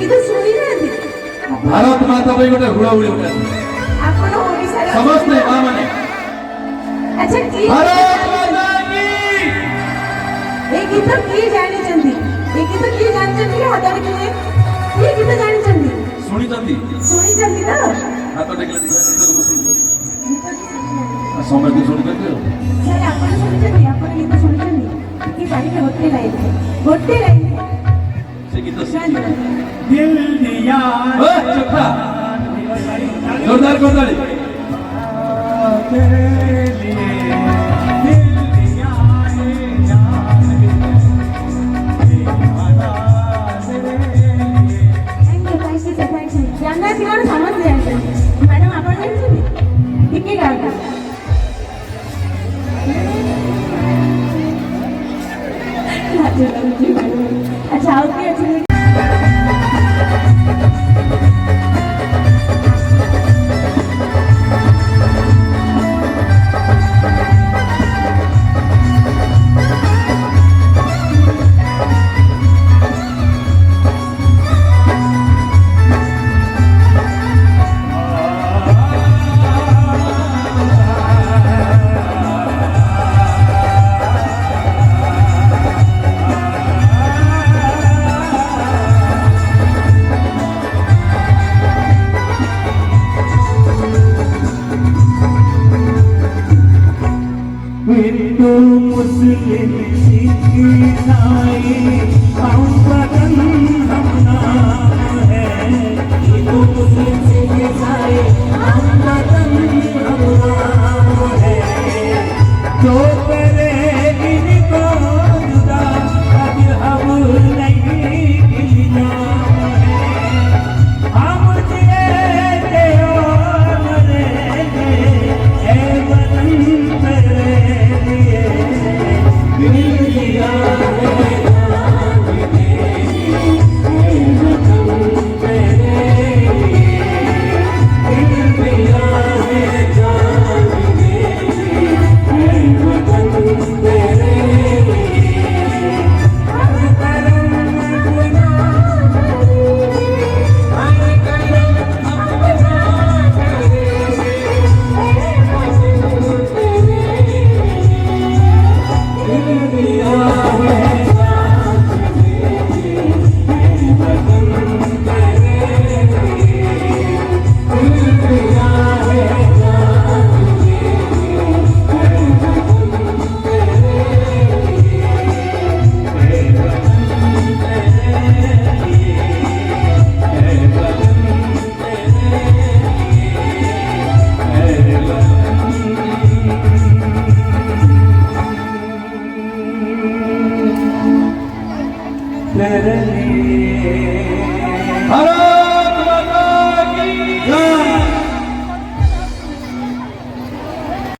गीत शुणी ना भारत माता भाई गोटे हुड़ाहुड़ी होता आपण ओडिसा समझते मां माने अच्छा की भारत माता की ए गीत की जानि चंदी ए गीत की जानि चंदी हाथ में ये गीत जानि चंदी सुनी चंदी ना हाथ टेकले गीत को सुनी समय तो सुनी करते हो सर आपण सुनी चंदी आपण गीत सुनी चंदी की बारी के होते लाइन से गीत दिल दिया चुप्पा जोरदार ताली तेरे लिए दिल दिया जान दीवाना तेरे लिए थैंक यू जानना सिवाय समझ जाए मैडम आपण जानि ठीक है गाता अच्छा ओके अच्छा हिंदू मुस्लिम सिख ईसाई हम वतन हम नाम है हिंदू मुस्लिम सिख ईसाई हम वतन हम नाम है जो करे इनको जुदा कभी हम नहीं गिला हम जिए और मरेंगे ऐ वतन तेरे भारत